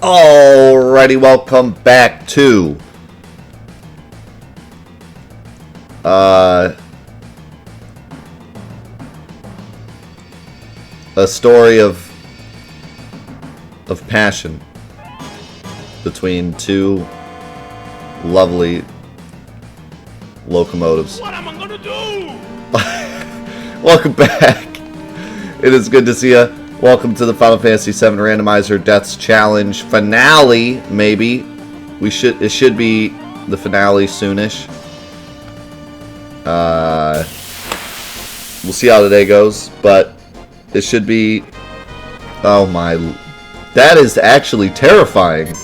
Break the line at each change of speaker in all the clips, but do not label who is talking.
Alrighty, welcome back to a story of passion between two lovely locomotives.
What am I gonna do?
Welcome back. It is good to see you. Welcome to the Final Fantasy VII Randomizer Deaths Challenge finale. Maybe it should be the finale soonish. We'll see how today goes, but it should be. Oh my! That is actually terrifying.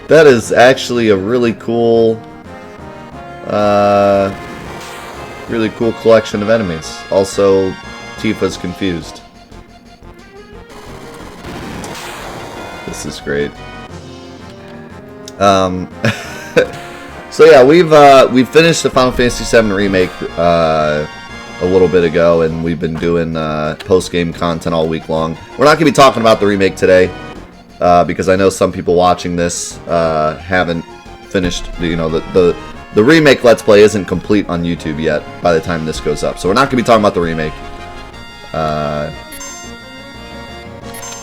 That is actually a really cool collection of enemies. Also, Tifa's confused. This is great. So yeah, we've finished the Final Fantasy VII remake a little bit ago, and we've been doing post-game content all week long. We're not going to be talking about the remake today because I know some people watching this haven't finished. You know, the remake Let's Play isn't complete on YouTube yet by the time this goes up, so we're not going to be talking about the remake.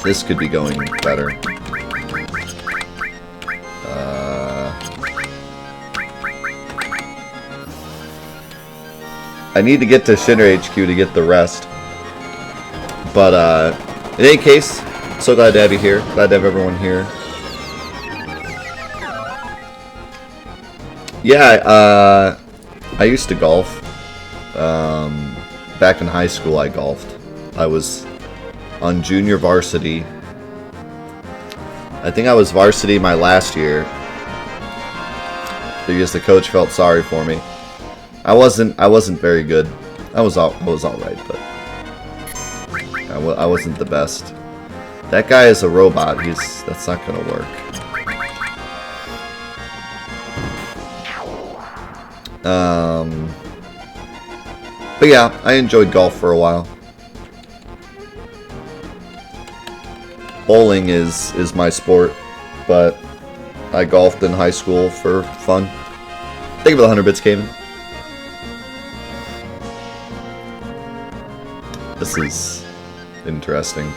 This could be going better. I need to get to Shinra HQ to get the rest. But, in any case, so glad to have you here. Glad to have everyone here. Yeah, I used to golf. Back in high school, I golfed. I was on junior varsity. I think I was varsity my last year because the coach felt sorry for me. I wasn't very good. I was all right, but I wasn't the best. That guy is a robot. That's not gonna work. But yeah, I enjoyed golf for a while. Bowling is my sport, but I golfed in high school for fun. Thank you for the 100 bits, Kaden. This is interesting.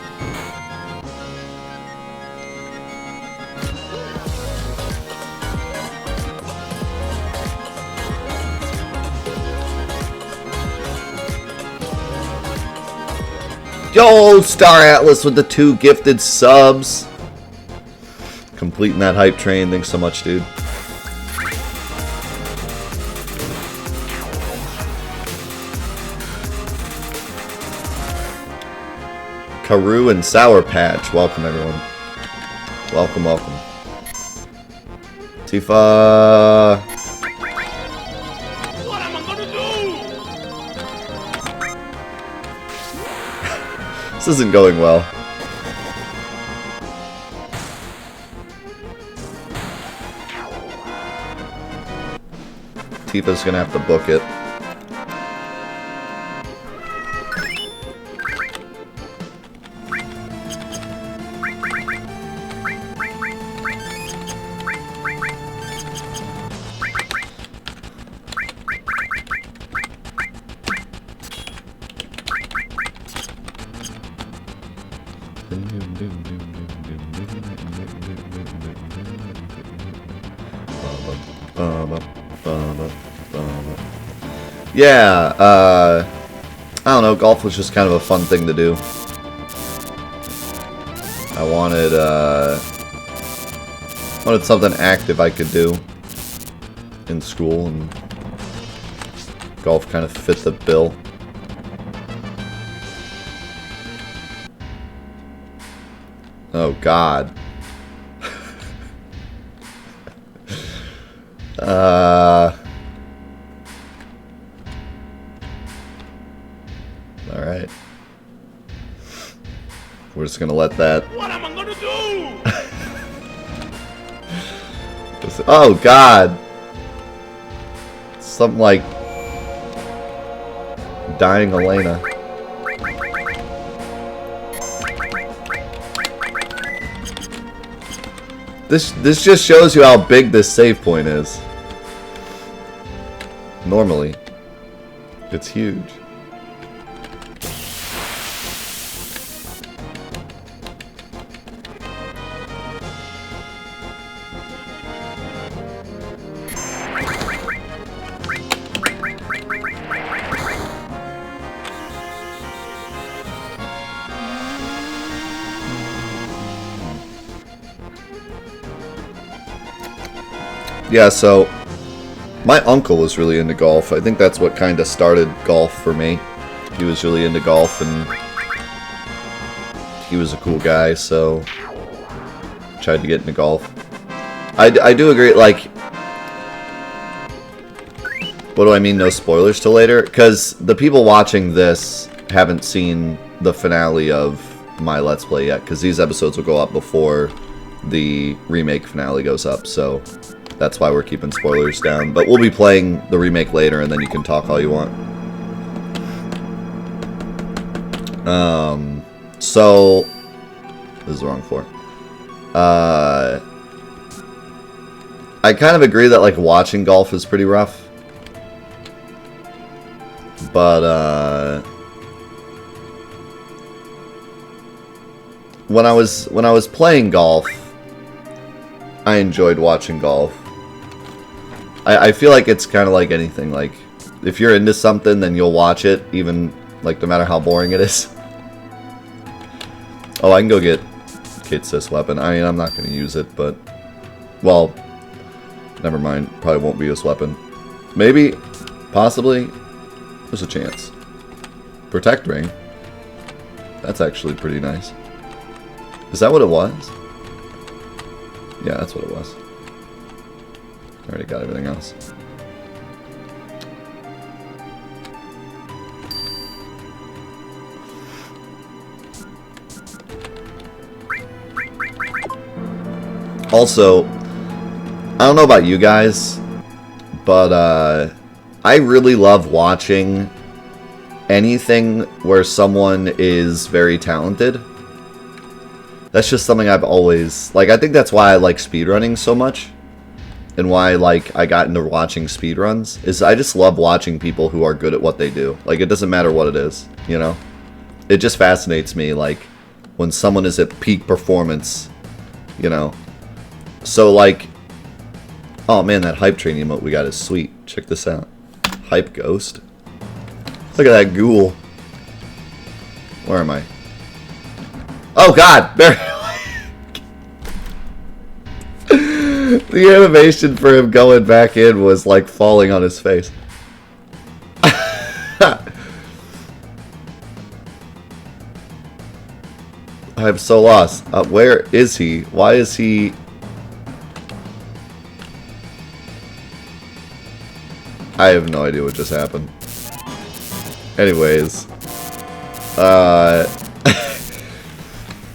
Yo, Star Atlas with the 2 gifted subs. Completing that hype train. Thanks so much, dude. Karoo and Sour Patch. Welcome, everyone. Welcome, welcome. Tifa.
What am I gonna do?
This isn't going well. Tifa's gonna have to book it. Yeah, I don't know, golf was just kind of a fun thing to do. I wanted something active I could do in school, and golf kind of fit the bill. Oh, God. Alright. We're just gonna let that.
What am I gonna do?
Oh, God. Something like dying Elena. This just shows you how big this save point is. Normally, it's huge. Yeah, so my uncle was really into golf. I think that's what kind of started golf for me. He was really into golf, and he was a cool guy, so tried to get into golf. I do agree, like, what do I mean no spoilers till later? Because the people watching this haven't seen the finale of my Let's Play yet, because these episodes will go up before the remake finale goes up, so that's why we're keeping spoilers down. But we'll be playing the remake later, and then you can talk all you want. So this is the wrong floor. I kind of agree that like watching golf is pretty rough. But when I was playing golf, I enjoyed watching golf. I feel like it's kind of like anything. Like, if you're into something, then you'll watch it, even, like, no matter how boring it is. Oh, I can go get Kate's sis weapon. I mean, I'm not going to use it, but... Well, never mind. Probably won't be his weapon. Maybe, possibly, there's a chance. Protect ring. That's actually pretty nice. Is that what it was? Yeah, that's what it was. Already got everything else. Also, I don't know about you guys, but I really love watching anything where someone is very talented. That's just something I've always... Like, I think that's why I like speedrunning so much. And why, like, I got into watching speedruns. Is I just love watching people who are good at what they do. Like, it doesn't matter what it is, you know? It just fascinates me, like, when someone is at peak performance, you know? So, like... Oh, man, that hype train emote we got is sweet. Check this out. Hype ghost. Look at that ghoul. Where am I? Oh, God! There... The animation for him going back in was like falling on his face. I'm so lost. Where is he? Why is he... I have no idea what just happened. Anyways.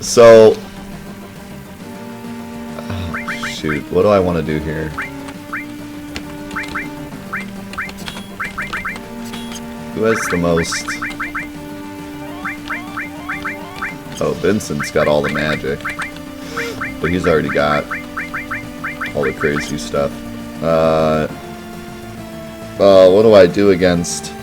So... Shoot, what do I want to do here? Who has the most? Oh, Vincent's got all the magic. But he's already got all the crazy stuff. What do I do against...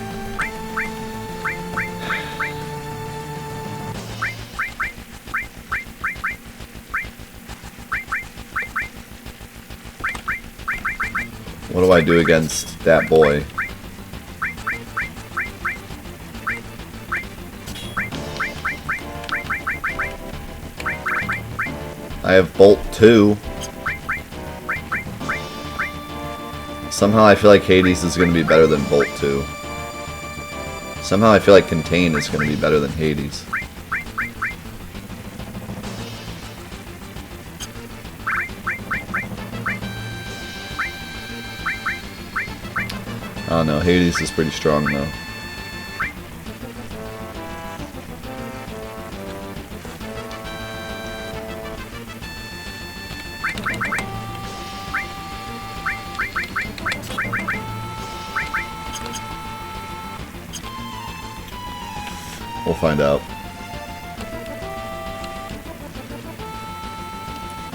What do I do against that boy? I have Bolt 2. Somehow I feel like Hades is going to be better than Bolt 2. Somehow I feel like Contain is going to be better than Hades. I don't know, Hades is pretty strong though. We'll find out.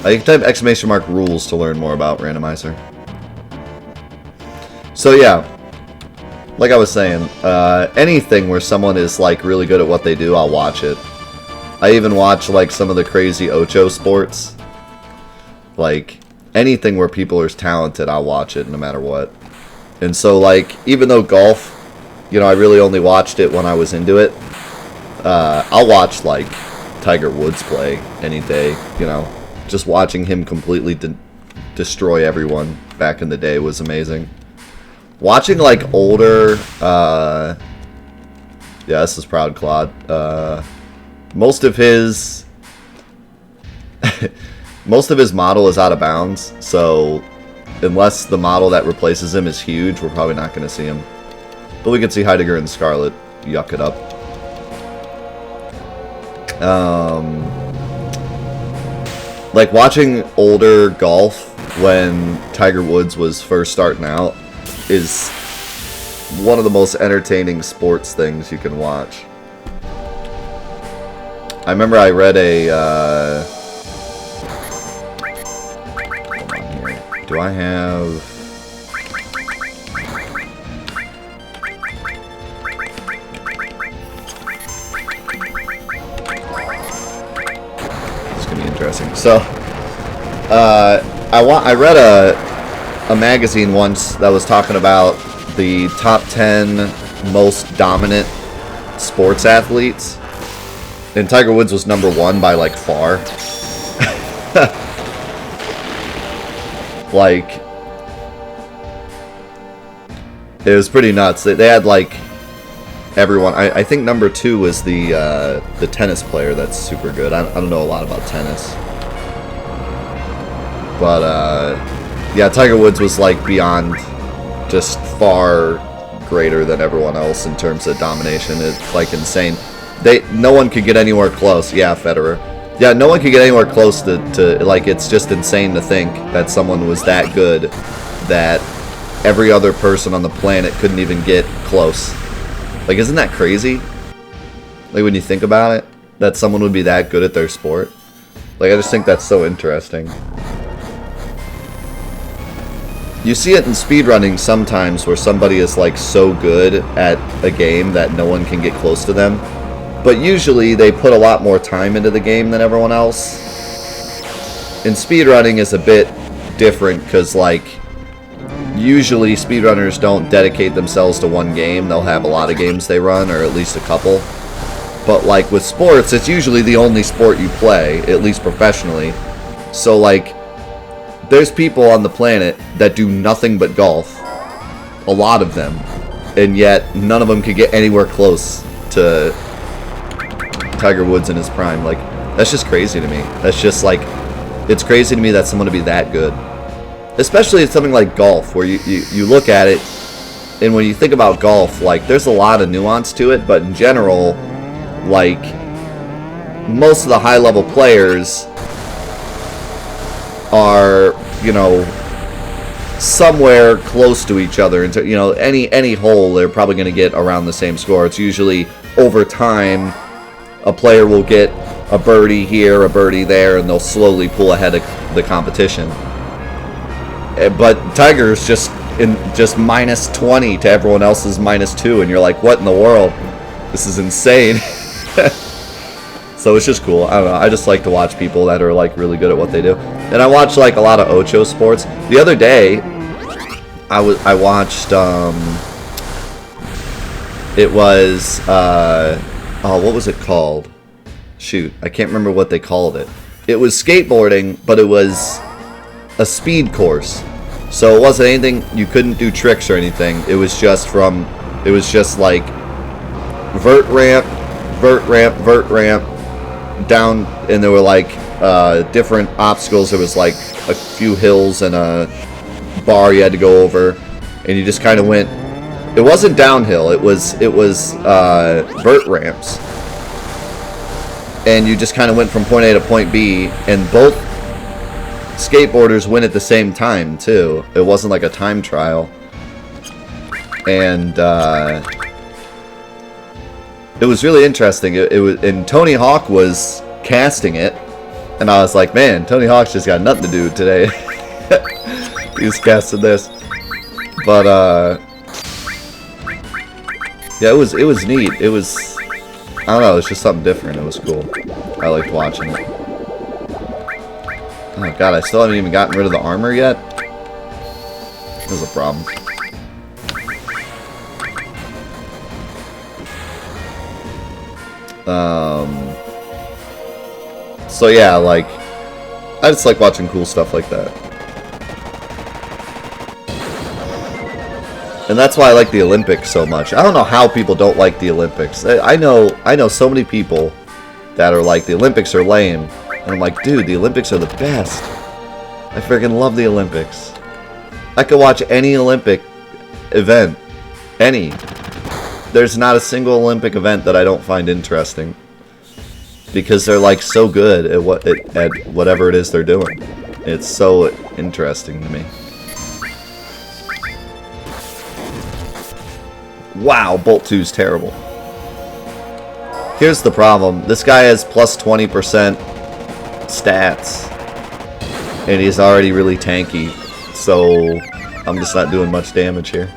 You can type !rules to learn more about Randomizer. So yeah, like I was saying, anything where someone is like really good at what they do, I'll watch it. I even watch like some of the crazy Ocho sports. Like anything where people are talented, I'll watch it no matter what. And so like, even though golf, you know, I really only watched it when I was into it, I'll watch like Tiger Woods play any day, you know. Just watching him completely destroy everyone back in the day was amazing. Watching like older, yeah, this is Proud Claude. Most of his model is out of bounds, so unless the model that replaces him is huge, we're probably not going to see him. But we can see Heidegger and Scarlet yuck it up. Like watching older golf when Tiger Woods was first starting out is one of the most entertaining sports things you can watch. I remember I read a, hold on here. Do I have... It's gonna be interesting. So, I read a magazine once that was talking about the top 10 most dominant sports athletes, and Tiger Woods was number 1 by like far. Like, it was pretty nuts. They had like everyone. I think number 2 was the tennis player that's super good. I don't know a lot about tennis, but yeah, Tiger Woods was like beyond just far greater than everyone else in terms of domination. It's like insane. No one could get anywhere close. Yeah, Federer. Yeah, no one could get anywhere close to like, it's just insane to think that someone was that good that every other person on the planet couldn't even get close. Like, isn't that crazy? Like, when you think about it, that someone would be that good at their sport. Like, I just think that's so interesting. You see it in speedrunning sometimes where somebody is like so good at a game that no one can get close to them. But usually they put a lot more time into the game than everyone else. And speedrunning is a bit different because like usually speedrunners don't dedicate themselves to one game. They'll have a lot of games they run, or at least a couple. But like with sports, it's usually the only sport you play, at least professionally. So like, there's people on the planet that do nothing but golf. A lot of them. And yet, none of them could get anywhere close to Tiger Woods in his prime. Like, that's just crazy to me. That's just like, it's crazy to me that someone would be that good. Especially in something like golf, where you look at it, and when you think about golf, like, there's a lot of nuance to it, but in general, like, most of the high-level players are, you know, somewhere close to each other. And you know, any hole, they're probably going to get around the same score. It's usually over time, a player will get a birdie here, a birdie there, and they'll slowly pull ahead of the competition. But Tiger's just minus 20 to everyone else's minus 2, and you're like, what in the world? This is insane. So it's just cool. I don't know. I just like to watch people that are like really good at what they do. And I watch like a lot of Ocho sports. The other day, I watched it was oh, what was it called? Shoot, I can't remember what they called it. It was skateboarding, but it was a speed course. So it wasn't anything, you couldn't do tricks or anything. It was just like vert ramp, vert ramp, vert ramp, down, and there were like different obstacles. There was like a few hills and a bar you had to go over, and you just kind of went. It wasn't downhill. It was vert ramps, and you just kind of went from point A to point B, and both skateboarders went at the same time too. It wasn't like a time trial, and it was really interesting. It was, and Tony Hawk was casting it, And I was like, man, Tony Hawk's just got nothing to do today. He's casting this. But, yeah, it was neat. It was, I don't know, it's just something different. It was cool. I liked watching it. Oh god, I still haven't even gotten rid of the armor yet. There's a problem. So yeah, like, I just like watching cool stuff like that. And that's why I like the Olympics so much. I don't know how people don't like the Olympics. I know so many people that are like, the Olympics are lame. And I'm like, dude, the Olympics are the best. I freaking love the Olympics. I could watch any Olympic event. Any. There's not a single Olympic event that I don't find interesting. Because they're like so good at whatever it is they're doing. It's so interesting to me. Wow, Bolt 2's terrible. Here's the problem. This guy has plus 20% stats. And he's already really tanky. So I'm just not doing much damage here.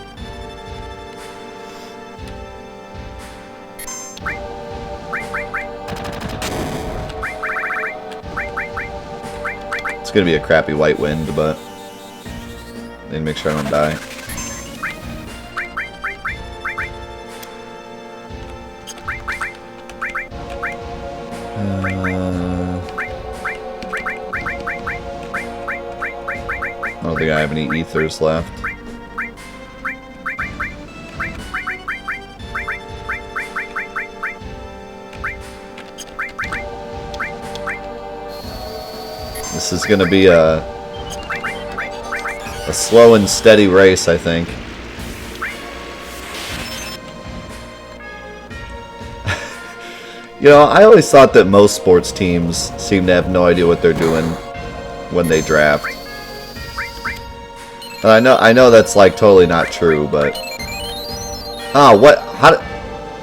It's gonna be a crappy white wind, but I need to make sure I don't die. I don't think I have any ethers left. This is going to be a slow and steady race, I think. You know, I always thought that most sports teams seem to have no idea what they're doing when they draft. And I know that's like totally not true, but what?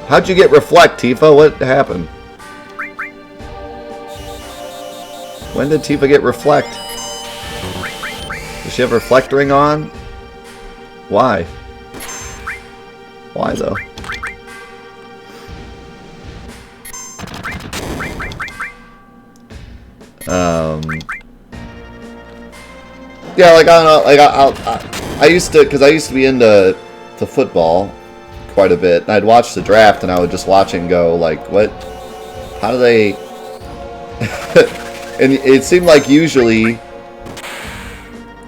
How'd you get reflect, Tifa? What happened? When did Tifa get reflect? Does she have reflect ring on? Why? Why though? Yeah, like I don't know, like I used to be into football quite a bit. And I'd watch the draft and I would just watch it and go like, what? How do they? And it seemed like usually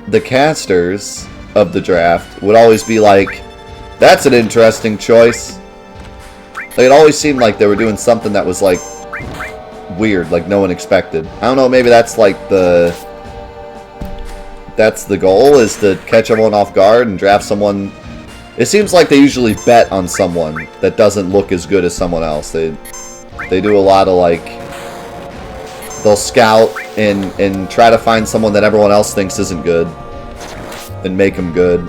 the casters of the draft would always be like, that's an interesting choice. Like, it always seemed like they were doing something that was like weird, like no one expected. I don't know, maybe that's like that's the goal, is to catch everyone off guard and draft someone. It seems like they usually bet on someone that doesn't look as good as someone else. They do a lot of like, they'll scout and try to find someone that everyone else thinks isn't good and make them good.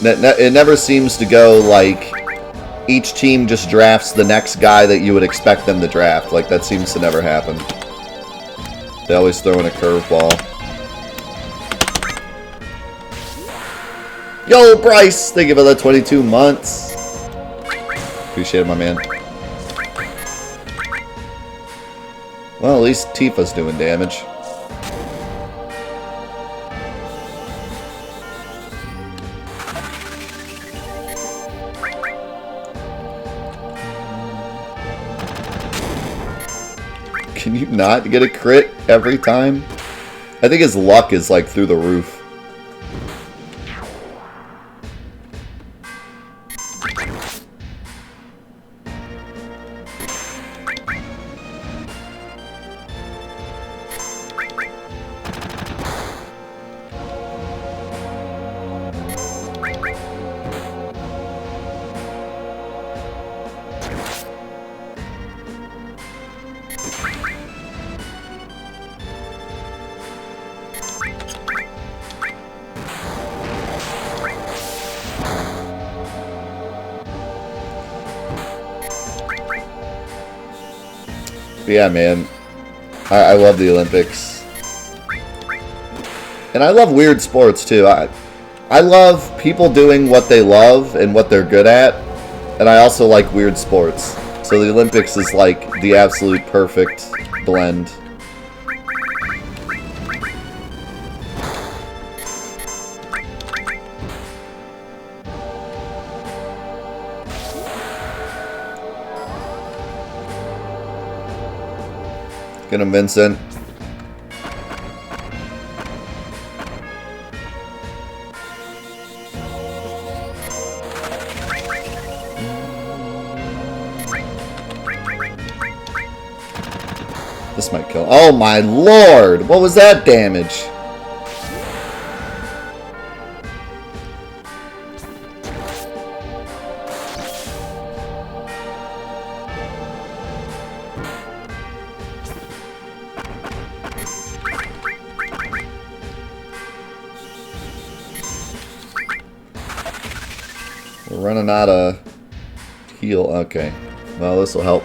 It never seems to go like each team just drafts the next guy that you would expect them to draft. Like, that seems to never happen. They always throw in a curveball. Yo, Bryce! Thank you for the 22 months. Appreciate it, my man. Well, at least Tifa's doing damage. Can you not get a crit every time? I think his luck is like through the roof. But yeah, man. I love the Olympics. And I love weird sports, too. I love people doing what they love and what they're good at. And I also like weird sports. So the Olympics is like the absolute perfect blend. Get him, Vincent. This might kill. Oh my lord! What was that damage? We're running out of heal. Okay. Well, this will help.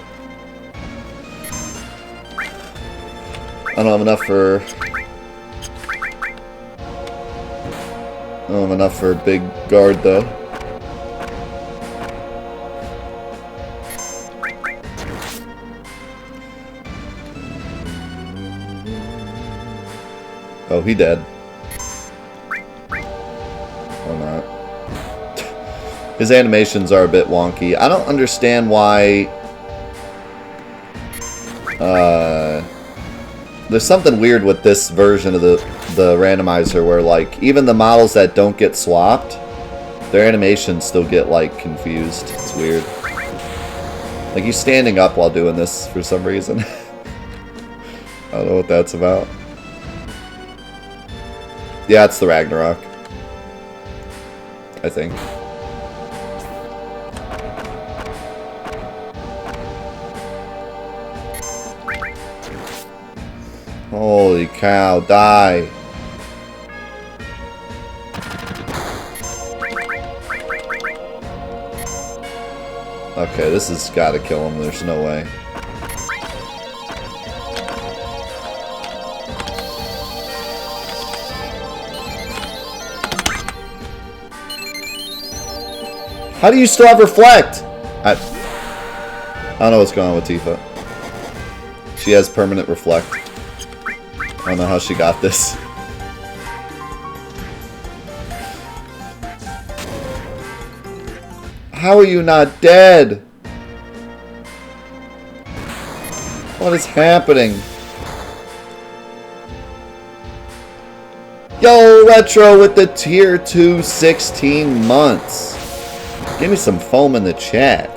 I don't have enough for... I don't have enough for a big guard, though. Oh, he dead. Or not. His animations are a bit wonky. I don't understand why... There's something weird with this version of the randomizer where, like, even the models that don't get swapped, their animations still get, like, confused. It's weird. Like, he's standing up while doing this for some reason. I don't know what that's about. Yeah, it's the Ragnarok. I think. Holy cow, die. Okay, this has got to kill him. There's no way. How do you still have Reflect? I don't know what's going on with Tifa. She has permanent Reflect. I don't know how she got this. How are you not dead? What is happening? Yo, Retro with the tier 2 16 months. Give me some foam in the chat.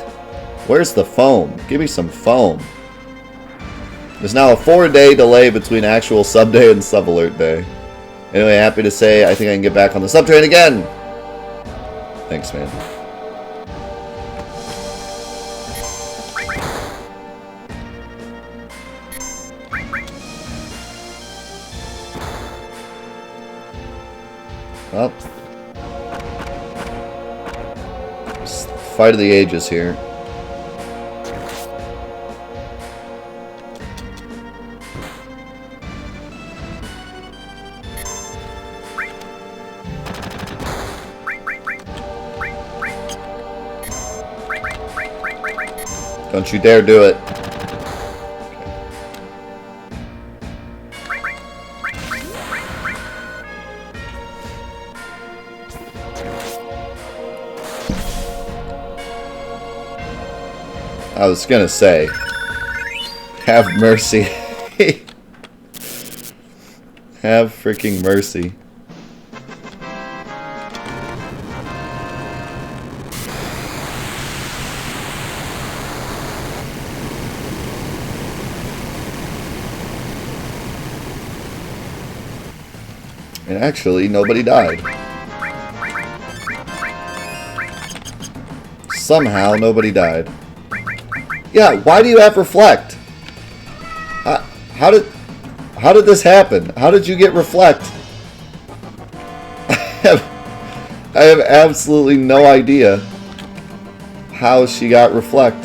Where's the foam? Give me some foam. There's now a 4-day delay between actual sub day and sub alert day. Anyway, happy to say I think I can get back on the sub train again. Thanks, man. Well, fight of the ages here. Don't you dare do it. I was gonna say, have mercy. Have freaking mercy. And actually, nobody died. Somehow, nobody died. Yeah, why do you have Reflect? How did this happen? How did you get Reflect? I have absolutely no idea how she got Reflect.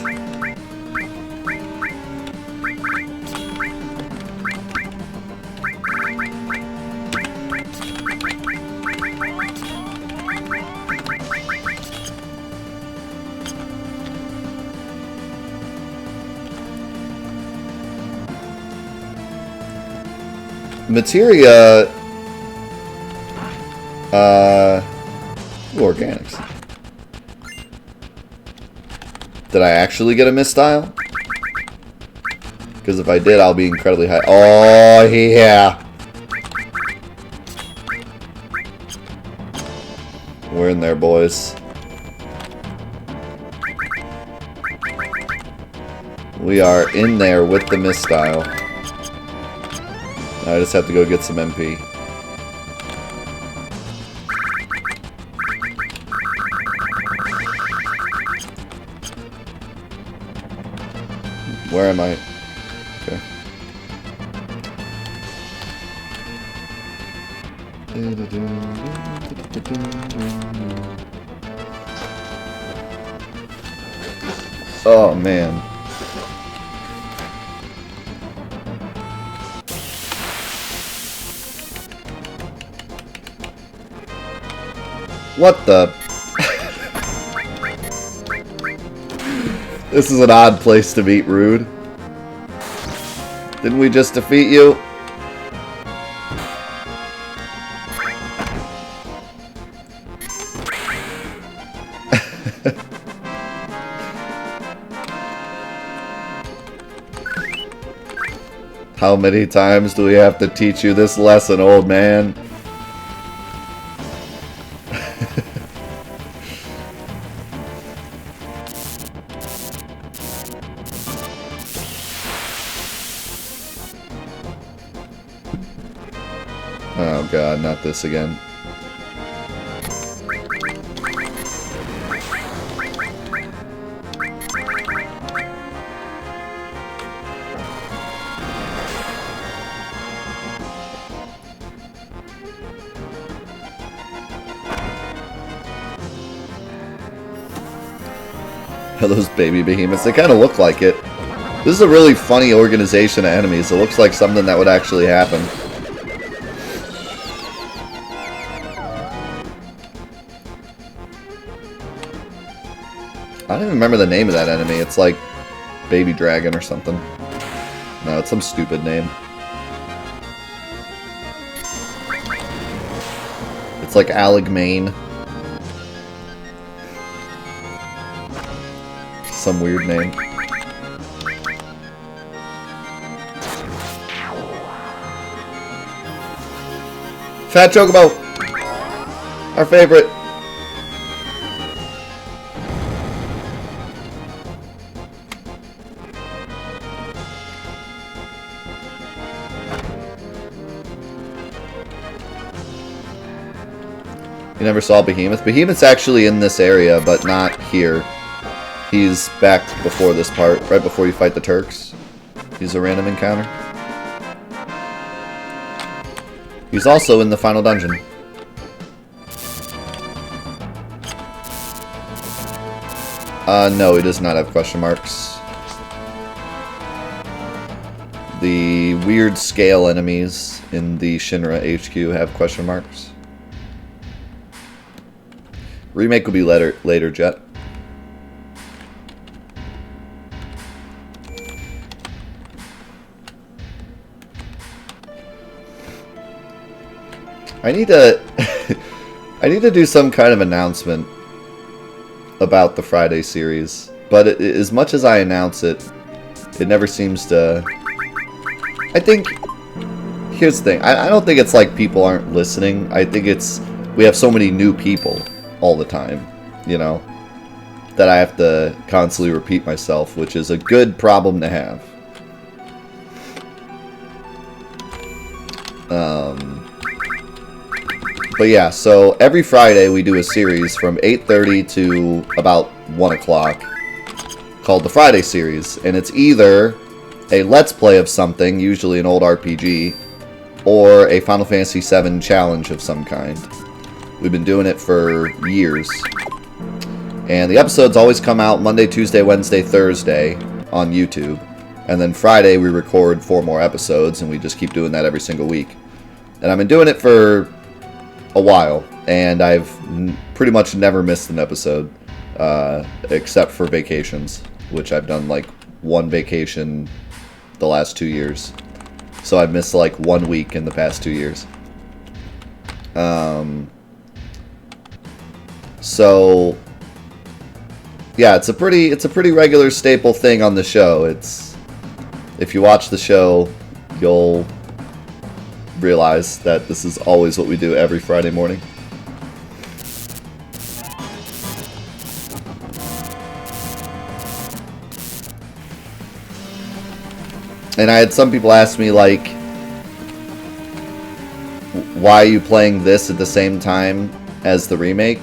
Materia... organics. Did I actually get a misstyle? Because if I did, I'll be incredibly high. Oh, yeah. We're in there, boys. We are in there with the misstyle. Now I just have to go get some MP. Where am I? Okay. Oh, man. What the? This is an odd place to meet Rude. Didn't we just defeat you? How many times do we have to teach you this lesson, old man? Oh god, not this again. Those baby behemoths, they kind of look like it. This is a really funny organization of enemies. It looks like something that would actually happen. I don't even remember the name of that enemy. It's like Baby Dragon or something. No, it's some stupid name. It's like Allegmane. Some weird name. Fat Chocobo! Our favorite! You never saw Behemoth? Behemoth's actually in this area, but not here. He's back before this part, right before you fight the Turks. He's a random encounter. He's also in the final dungeon. No, he does not have question marks. The weird scale enemies in the Shinra HQ have question marks. Remake will be later, Jet. I need to I need to do some kind of announcement about the Friday series, but as much as I announce it, it never seems to... I think, here's the thing, I don't think it's like people aren't listening. I think it's, we have so many new people all the time, you know, that I have to constantly repeat myself, which is a good problem to have. But yeah, so every Friday we do a series from 8:30 to about 1 o'clock called the Friday series, and it's either a Let's Play of something, usually an old RPG, or a Final Fantasy VII challenge of some kind. We've been doing it for years. And the episodes always come out Monday, Tuesday, Wednesday, Thursday on YouTube. And then Friday we record 4 more episodes, and we just keep doing that every single week. And I've been doing it for a while, and I've pretty much never missed an episode, except for vacations, which I've done like 1 vacation the last 2 years. So I've missed like 1 week in the past 2 years. So yeah, it's a pretty regular staple thing on the show. It's, if you watch the show, you'll realize that this is always what we do every Friday morning. And I had some people ask me, like, why are you playing this at the same time as the remake?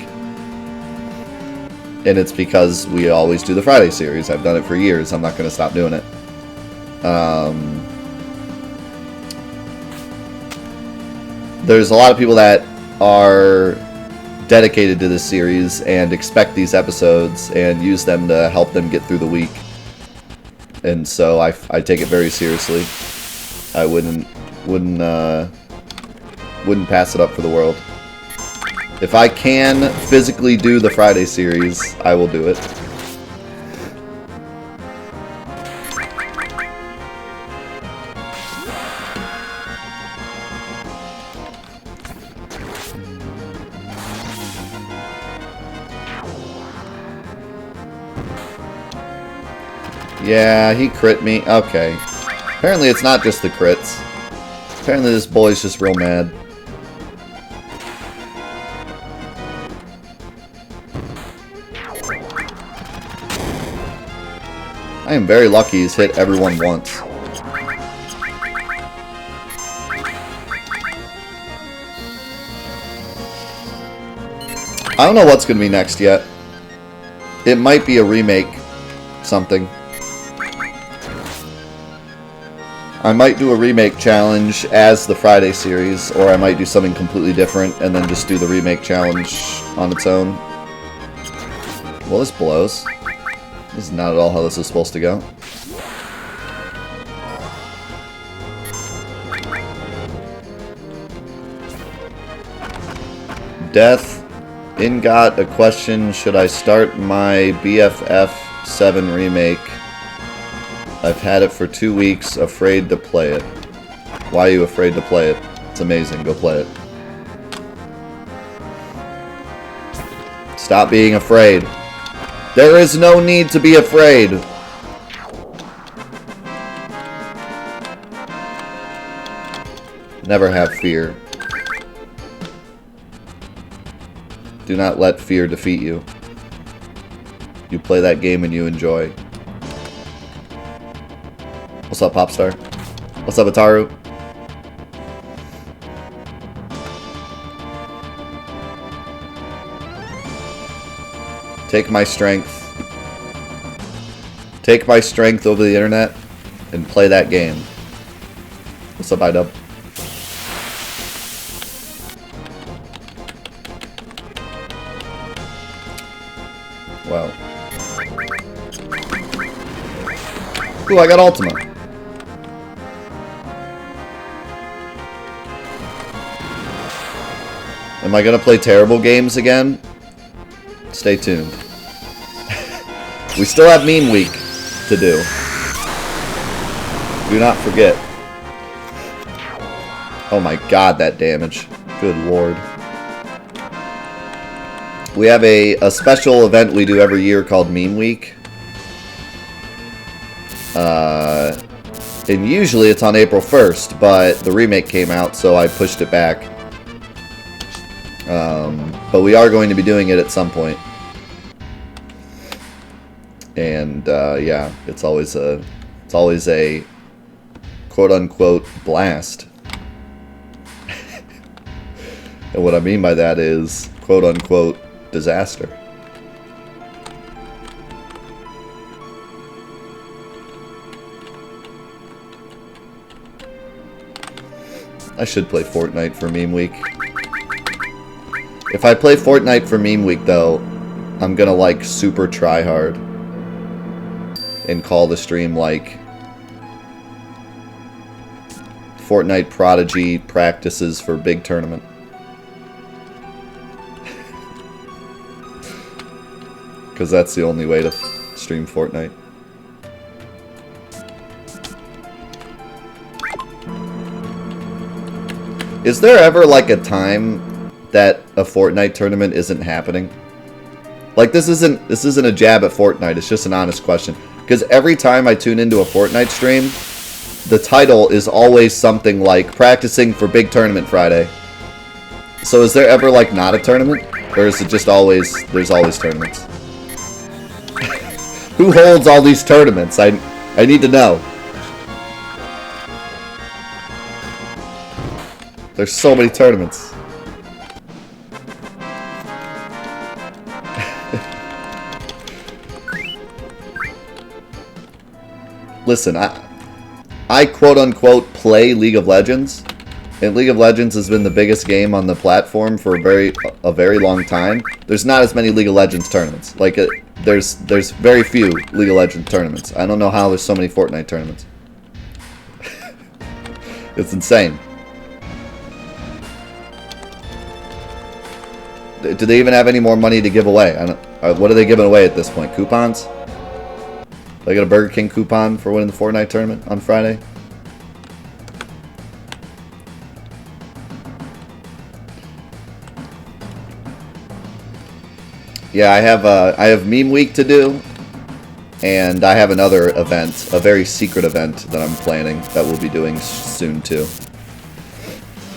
And it's because we always do the Friday series. I've done it for years. I'm not going to stop doing it. There's a lot of people that are dedicated to this series and expect these episodes and use them to help them get through the week. And so I take it very seriously. I wouldn't pass it up for the world. If I can physically do the Friday series, I will do it. Yeah, he crit me. Okay. Apparently it's not just the crits. Apparently this boy's just real mad. I am very lucky he's hit everyone once. I don't know what's going to be next yet. It might be a remake something. I might do a remake challenge as the Friday series, or I might do something completely different and then just do the remake challenge on its own. Well, this blows. This is not at all how this is supposed to go. Death. Ingot, a question. Should I start my FFVII remake? I've had it for 2 weeks, afraid to play it. Why are you afraid to play it? It's amazing, go play it. Stop being afraid. There is no need to be afraid. Never have fear. Do not let fear defeat you. You play that game and you enjoy. What's up, Popstar? What's up, Ataru? Take my strength. Take my strength over the internet and play that game. What's up, iDub? Wow. Ooh, I got Ultima. Am I gonna play terrible games again? Stay tuned. We still have meme week to do. Do not forget. Oh my god, that damage. Good lord. We have a special event we do every year called Meme Week. And usually it's on April 1st, but the remake came out, so I pushed it back. But we are going to be doing it at some point. And yeah, it's always a quote-unquote blast. And what I mean by that is quote-unquote disaster. I should play Fortnite for Meme Week. If I play Fortnite for Meme Week, though, I'm gonna, like, super try hard. And call the stream, like, Fortnite Prodigy practices for big tournament. Because that's the only way to stream Fortnite. Is there ever like a time that a Fortnite tournament isn't happening? Like this isn't a jab at Fortnite, it's just an honest question. Because every time I tune into a Fortnite stream, the title is always something like practicing for big tournament Friday. So is there ever like not a tournament? Or is it just always, there's always tournaments? Who holds all these tournaments? I need to know. There's so many tournaments. Listen, I quote-unquote play League of Legends, and League of Legends has been the biggest game on the platform for a very long time. There's not as many League of Legends tournaments. Like, there's very few League of Legends tournaments. I don't know how there's so many Fortnite tournaments. It's insane. Do they even have any more money to give away? What are they giving away at this point? Coupons? They got a Burger King coupon for winning the Fortnite tournament on Friday. Yeah, I have meme week to do, and I have another event, a very secret event that I'm planning that we'll be doing soon too.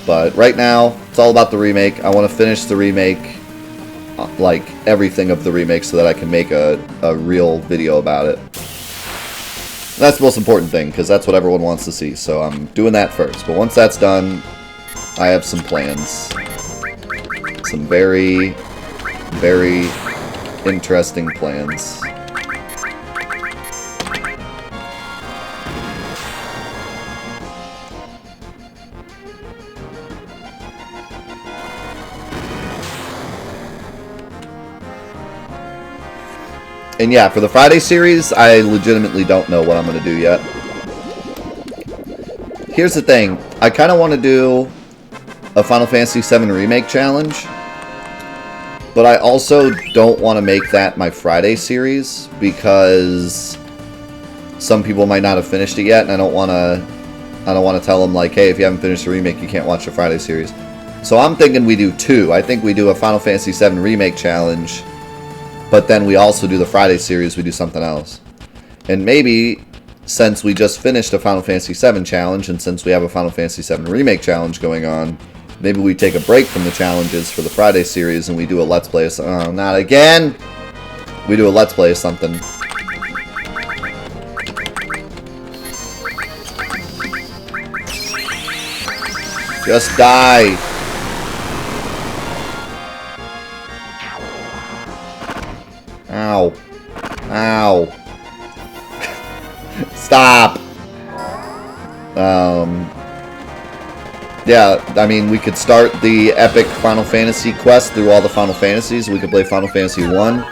But right now, it's all about the remake. I want to finish the remake, like everything of the remake, so that I can make a real video about it. And that's the most important thing, because that's what everyone wants to see. So I'm doing that first. But once that's done, I have some plans. Some very, very interesting plans. And yeah, for the Friday series, I legitimately don't know what I'm going to do yet. Here's the thing. I kind of want to do a Final Fantasy VII Remake challenge. But I also don't want to make that my Friday series, because some people might not have finished it yet, and I don't want to tell them, like, hey, if you haven't finished the remake, you can't watch the Friday series. So I'm thinking we do two. I think we do a Final Fantasy VII Remake challenge, but then we also do the Friday series, we do something else. And maybe, since we just finished a Final Fantasy VII challenge, and since we have a Final Fantasy VII Remake challenge going on, maybe we take a break from the challenges for the Friday series and we do a Let's Play of something. Oh, not again! We do a Let's Play of something. Just die! Ow. Ow. Stop! Yeah, I mean, we could start the epic Final Fantasy quest through all the Final Fantasies. We could play Final Fantasy 1.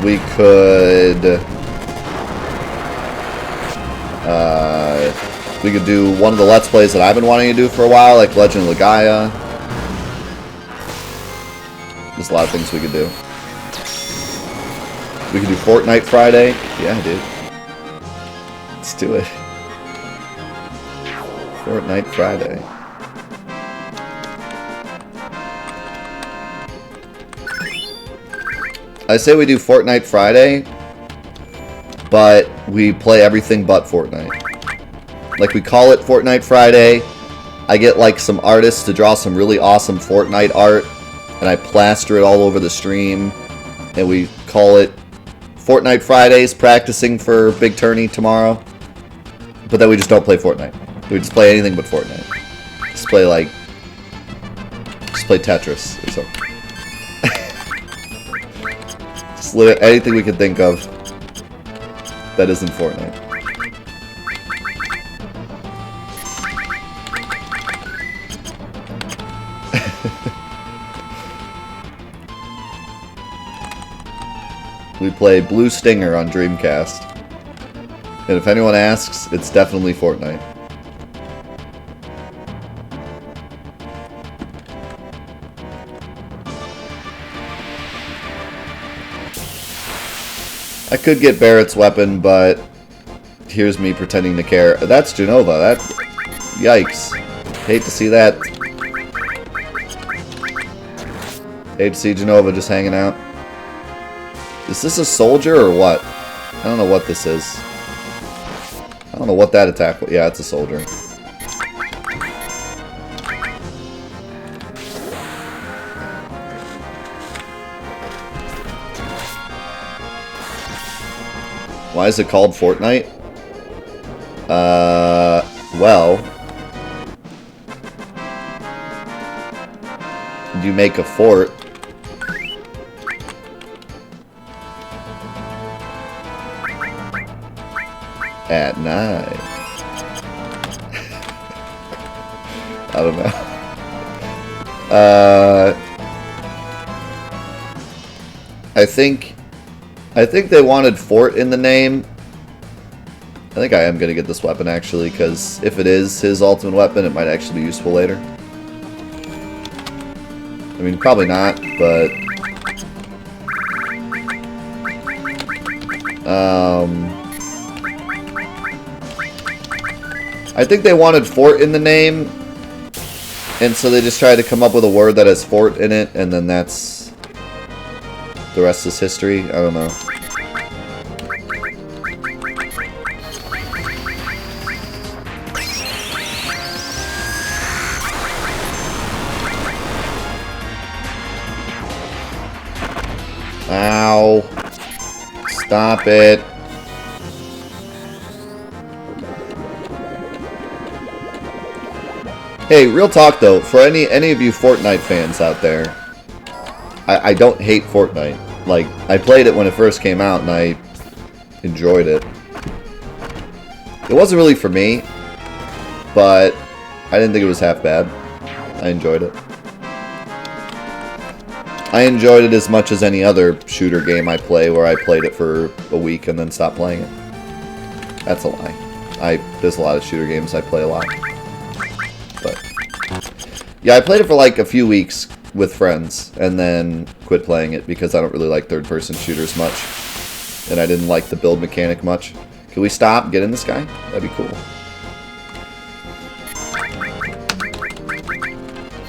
We could do one of the Let's Plays that I've been wanting to do for a while, like Legend of Legaia. There's a lot of things we could do. We could do Fortnite Friday. Yeah, dude. Let's do it. Fortnite Friday. I say we do Fortnite Friday, but we play everything but Fortnite. Like, we call it Fortnite Friday. I get, like, some artists to draw some really awesome Fortnite art, and I plaster it all over the stream, and we call it Fortnite Fridays, practicing for big tourney tomorrow. But then we just don't play Fortnite. We just play anything but Fortnite. Just play, like, just play Tetris or something. Just anything we can think of that isn't Fortnite. We play Blue Stinger on Dreamcast. And if anyone asks, it's definitely Fortnite. I could get Barrett's weapon, but here's me pretending to care. That's Genova. That... Yikes. Hate to see that. Hate to see Genova just hanging out. Is this a soldier or what? I don't know what this is. I don't know what that attack was. Yeah, it's a soldier. Why is it called Fortnite? Well... you make a fort. At night. I don't know. I think they wanted fort in the name. I think I am gonna get this weapon actually, because if it is his ultimate weapon, it might actually be useful later. I mean, probably not, but... I think they wanted fort in the name, and so they just tried to come up with a word that has fort in it, and then that's... the rest is history? I don't know. Ow. Stop it. Hey, real talk though, for any of you Fortnite fans out there, I don't hate Fortnite. Like, I played it when it first came out and I enjoyed it. It wasn't really for me, but I didn't think it was half bad. I enjoyed it. I enjoyed it as much as any other shooter game I play where I played it for a week and then stopped playing it. That's a lie. There's a lot of shooter games I play a lot. But yeah, I played it for like a few weeks with friends and then quit playing it because I don't really like third-person shooters much. And I didn't like the build mechanic much. Can we stop and get in this guy? That'd be cool.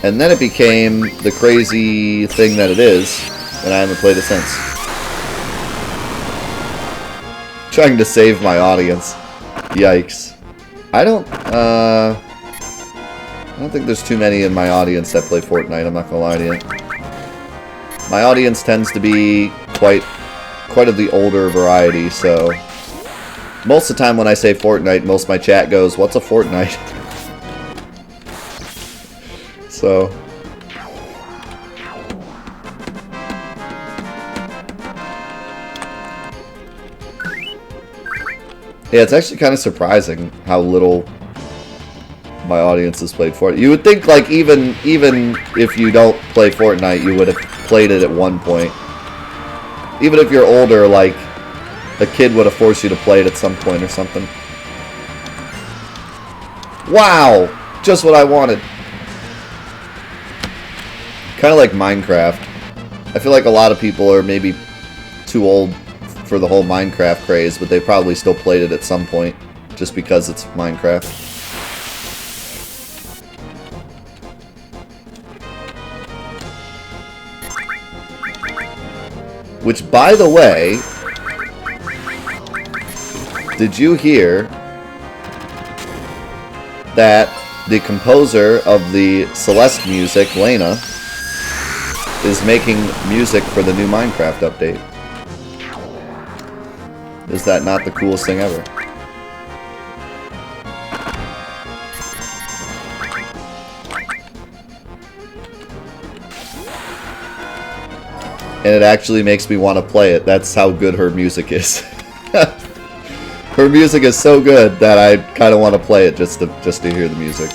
And then it became the crazy thing that it is, and I haven't played it since. Trying to save my audience. Yikes. I don't think there's too many in my audience that play Fortnite, I'm not gonna lie to you. My audience tends to be quite of the older variety, so... most of the time when I say Fortnite, most of my chat goes, "What's a Fortnite?" So... yeah, it's actually kind of surprising how little my audience has played Fortnite. You would think, like, even if you don't play Fortnite, you would have played it at one point. Even if you're older, like, a kid would have forced you to play it at some point or something. Wow! Just what I wanted. Kind of like Minecraft. I feel like a lot of people are maybe too old for the whole Minecraft craze, but they probably still played it at some point, just because it's Minecraft. Which, by the way, did you hear that the composer of the Celeste music, Lena, is making music for the new Minecraft update? Is that not the coolest thing ever? And it actually makes me want to play it. That's how good her music is. Her music is so good that I kind of want to play it just to hear the music.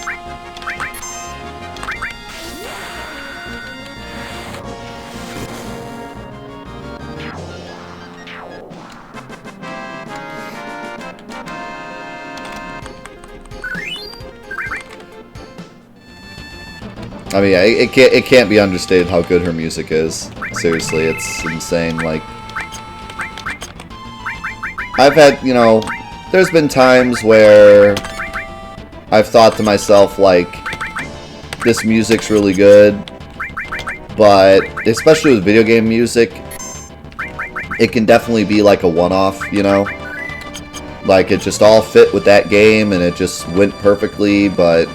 I mean, yeah, it can't be understated how good her music is. Seriously, it's insane. Like, I've had, you know, there's been times where I've thought to myself, like, this music's really good, but especially with video game music, it can definitely be like a one-off, you know? Like, it just all fit with that game, and it just went perfectly, but,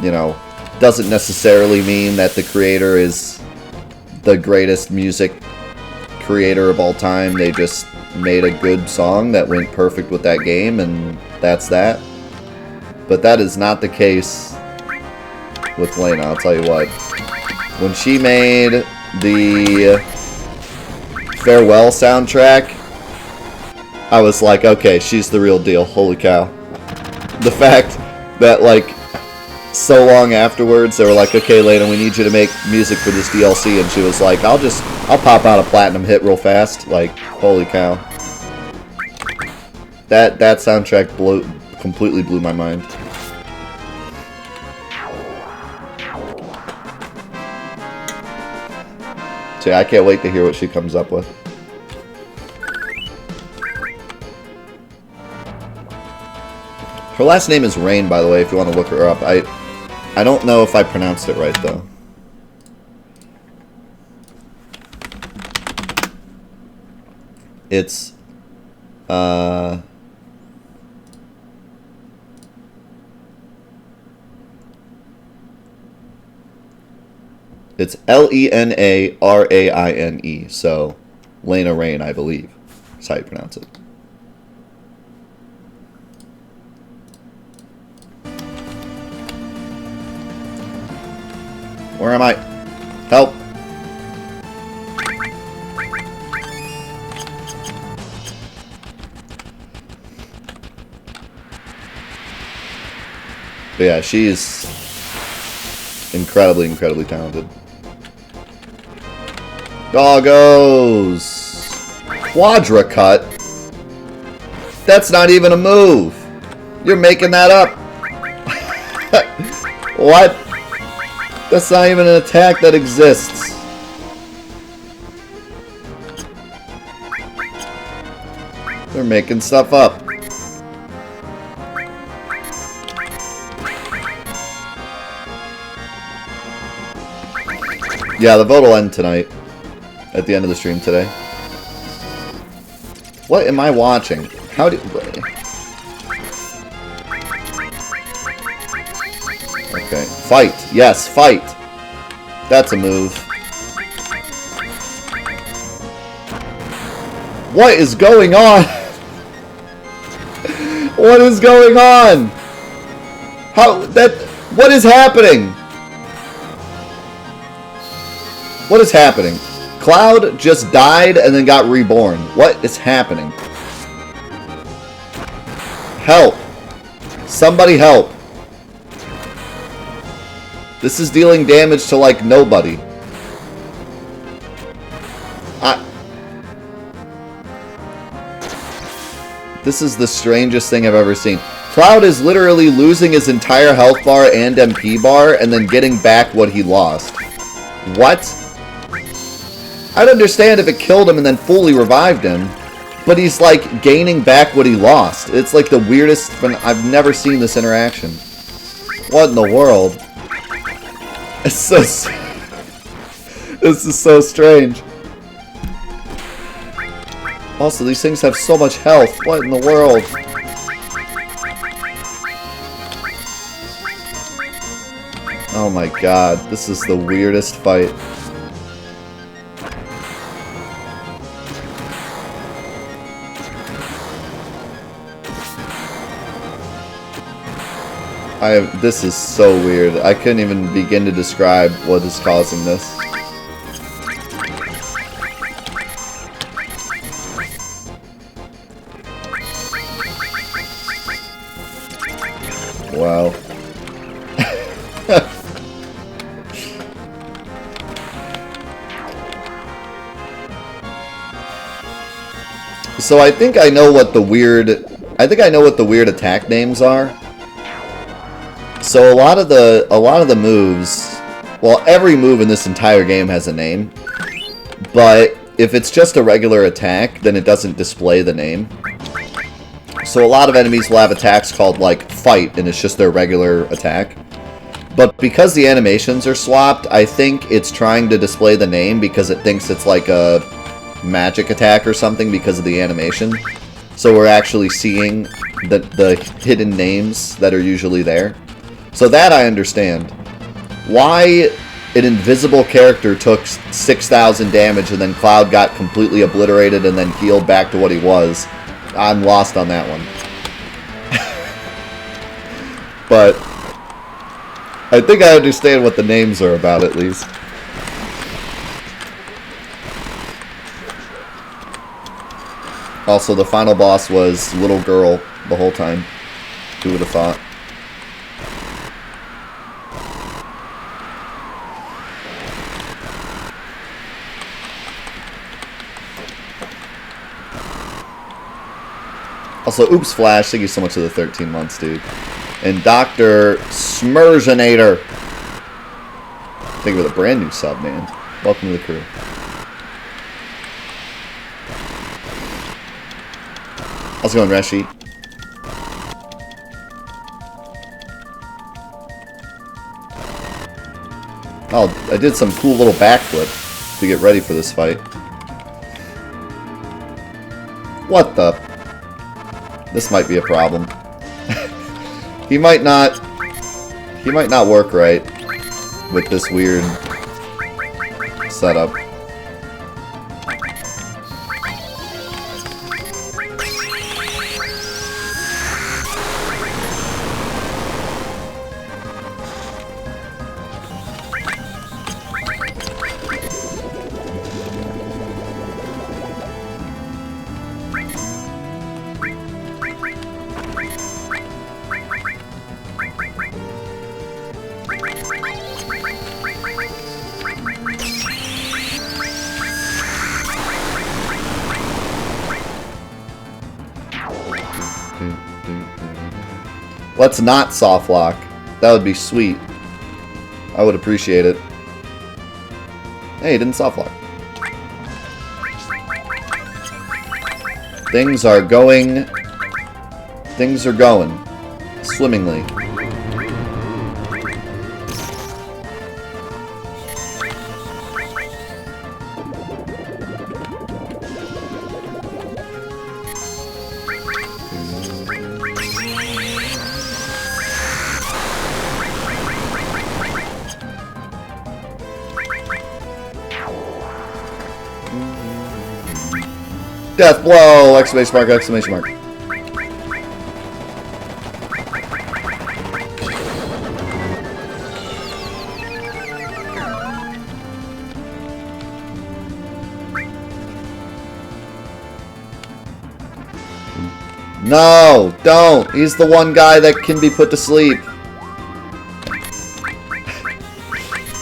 you know, doesn't necessarily mean that the creator is the greatest music creator of all time. They just made a good song that went perfect with that game, and that's that. But that is not the case with Lena, I'll tell you what. When she made the Farewell soundtrack, I was like, okay, she's the real deal. Holy cow. The fact that, like, so long afterwards, they were like, okay, Lena, we need you to make music for this DLC, and she was like, I'll pop out a platinum hit real fast. Like, holy cow. That soundtrack completely blew my mind. So yeah, I can't wait to hear what she comes up with. Her last name is Rain, by the way, if you want to look her up. I don't know if I pronounced it right, though. It's, it's Lenaraine, so Lena Rain, I believe. That's how you pronounce it. Where am I? Help! But yeah, she's incredibly, incredibly talented. Doggos! Quadra cut? That's not even a move! You're making that up! What? That's not even an attack that exists. They're making stuff up. Yeah, the vote will end tonight. At the end of the stream today. What am I watching? How do... Okay. Fight. Yes, fight. That's a move. What is going on? What is going on? What is happening? What is happening? Cloud just died and then got reborn. What is happening? Help. Somebody help. This is dealing damage to, like, nobody. This is the strangest thing I've ever seen. Cloud is literally losing his entire health bar and MP bar and then getting back what he lost. What? I'd understand if it killed him and then fully revived him, but he's, like, gaining back what he lost. It's, like, the weirdest... I've never seen this interaction. What in the world? It's so... This is so strange. Also, these things have so much health. What in the world? Oh my god, this is the weirdest fight. This is so weird. I couldn't even begin to describe what is causing this. Wow. So I think I know what the weird attack names are. So a lot of the moves, well, every move in this entire game has a name, but if it's just a regular attack, then it doesn't display the name. So a lot of enemies will have attacks called, like, fight, and it's just their regular attack. But because the animations are swapped, I think it's trying to display the name because it thinks it's like a magic attack or something because of the animation. So we're actually seeing the hidden names that are usually there. So that I understand. Why an invisible character took 6,000 damage and then Cloud got completely obliterated and then healed back to what he was, I'm lost on that one. But I think I understand what the names are about, at least. Also, the final boss was little girl the whole time. Who would have thought? Also, oops, Flash, thank you so much for the 13 months, dude. And Dr. Smurgeonator. Thank you for the brand new sub, man. Welcome to the crew. How's it going, Reshi? Oh, I did some cool little backflip to get ready for this fight. What the? This might be a problem. He might not work right with this weird setup. Let's not soft lock. That would be sweet. I would appreciate it. Hey, he didn't soft lock. Things are going swimmingly. Death blow! Exclamation mark, exclamation mark. No, don't! He's the one guy that can be put to sleep.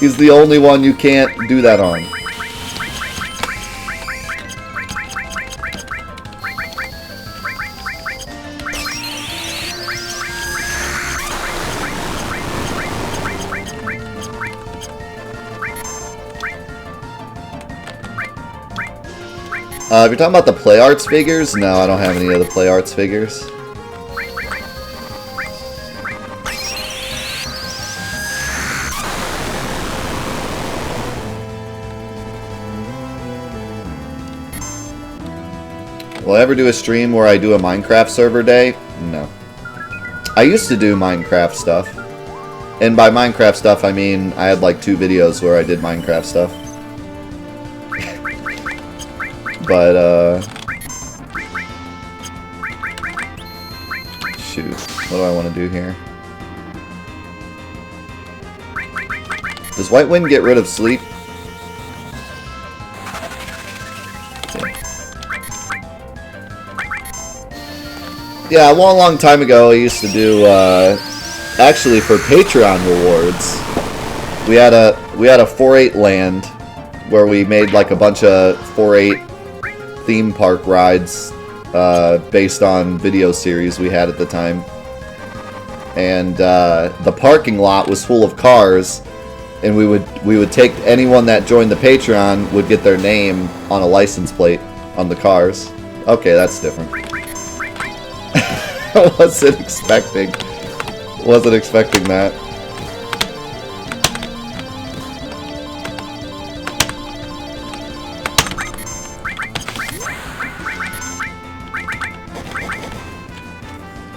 He's the only one you can't do that on. If you're talking about the Play Arts figures, no, I don't have any of the Play Arts figures. Will I ever do a stream where I do a Minecraft server day? No. I used to do Minecraft stuff. And by Minecraft stuff, I mean I had like 2 videos where I did Minecraft stuff. But, shoot. What do I want to do here? Does White Wind get rid of sleep? Yeah, a long time ago I used to do, actually for Patreon rewards, we had a 4-8 land where we made like a bunch of 4-8 theme park rides based on video series we had at the time. And the parking lot was full of cars, and we would take anyone that joined the Patreon would get their name on a license plate on the cars. Okay, that's different. Wasn't expecting that.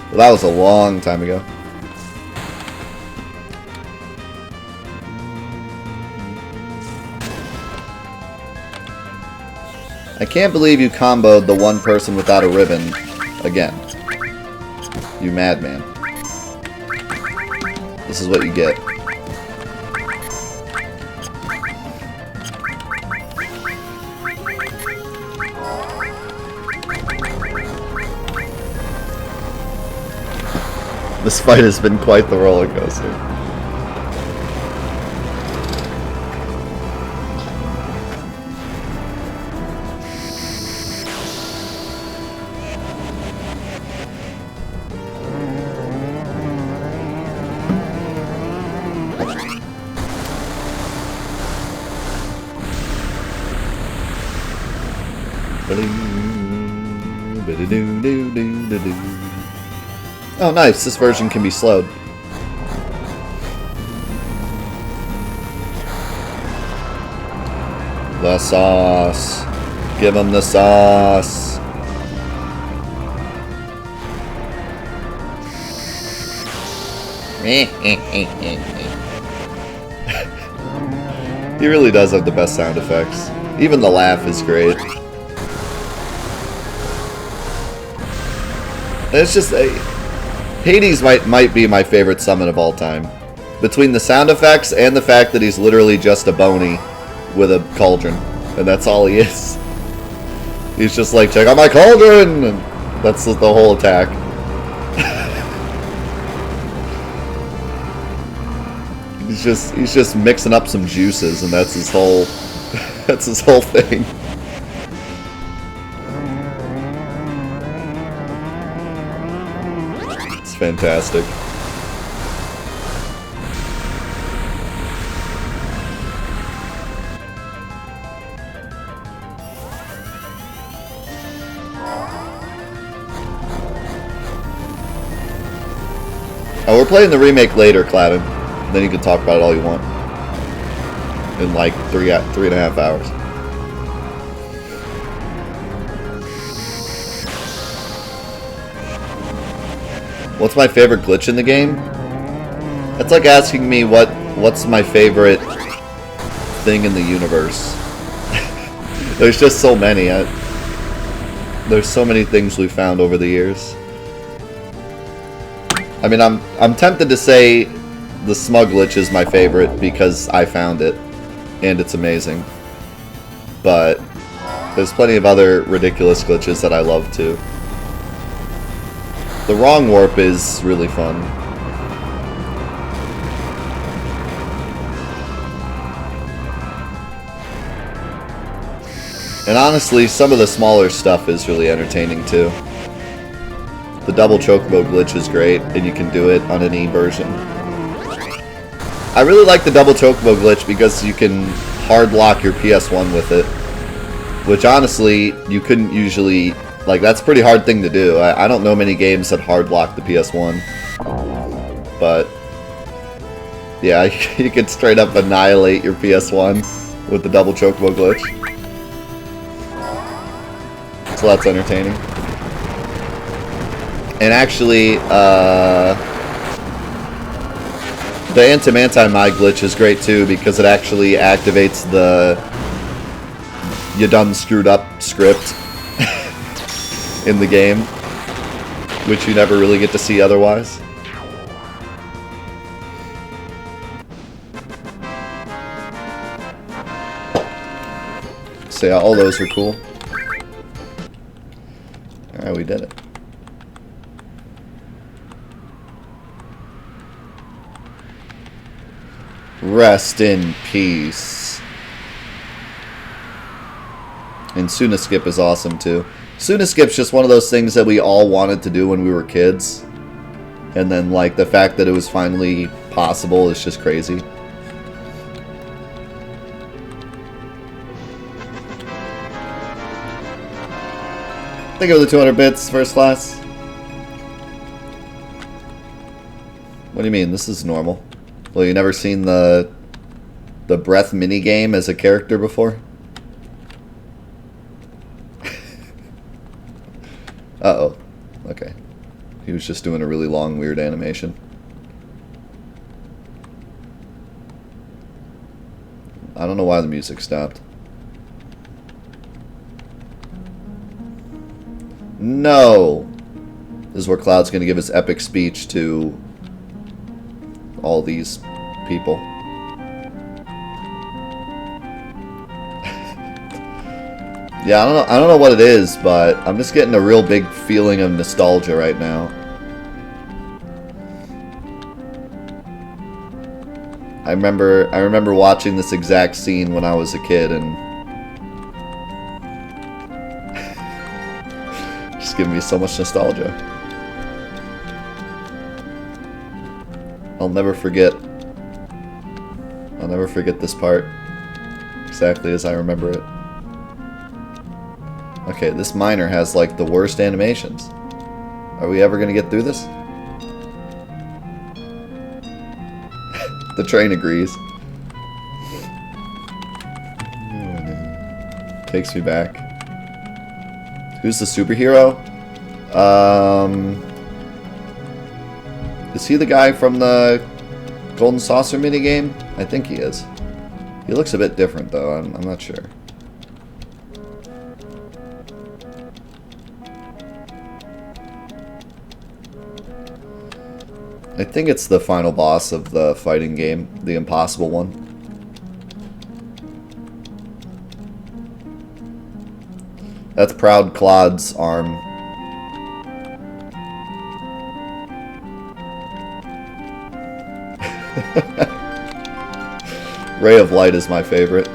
Well, that was a long time ago. I can't believe you comboed the one person without a ribbon again. You madman. This is what you get. This fight has been quite the roller coaster. Oh, nice. This version can be slowed. The sauce. Give him the sauce. He really does have the best sound effects. Even the laugh is great. It's just Hades might be my favorite summon of all time. Between the sound effects and the fact that he's literally just a bony with a cauldron. And that's all he is. He's just like, check out my cauldron! And that's the whole attack. He's just mixing up some juices, and that's his whole thing. It's fantastic. Oh, we're playing the remake later, Cladden. Then you can talk about it all you want. In like 3.5 hours. What's my favorite glitch in the game? That's like asking me what's my favorite thing in the universe. There's just so many. There's so many things we found over the years. I mean, I'm tempted to say the smug glitch is my favorite because I found it, and it's amazing. But there's plenty of other ridiculous glitches that I love too. The wrong warp is really fun. And honestly, some of the smaller stuff is really entertaining too. The double chocobo glitch is great, and you can do it on any version. I really like the double chocobo glitch because you can hard lock your PS1 with it. Which honestly, you couldn't usually... Like, that's a pretty hard thing to do. I don't know many games that hard lock the PS1. But... yeah, you could straight up annihilate your PS1 with the double chocobo glitch. So that's entertaining. And actually, the anti-my glitch is great too because it actually activates the "you done screwed up" script in the game, which you never really get to see otherwise. So yeah, all those are cool. Alright, we did it. Rest in peace. And Suna Skip is awesome too. Suna Skip's just one of those things that we all wanted to do when we were kids. And then like the fact that it was finally possible is just crazy. Think of the 200 bits, first class. What do you mean? This is normal. Well, you never seen the breath mini game as a character before? Uh-oh. Okay. He was just doing a really long, weird animation. I don't know why the music stopped. No! This is where Cloud's going to give his epic speech to all these people. Yeah, I don't know what it is, but I'm just getting a real big feeling of nostalgia right now. I remember watching this exact scene when I was a kid, and just giving me so much nostalgia. I'll never forget this part exactly as I remember it. Okay, this miner has like the worst animations. Are we ever gonna get through this? The train agrees. Takes me back. Who's the superhero? Is he the guy from the Golden Saucer minigame? I think he is. He looks a bit different though, I'm not sure. I think it's the final boss of the fighting game, the impossible one. That's Proud Claude's arm. Ray of Light is my favorite.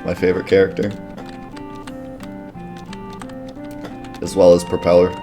My favorite character. As well as Propeller.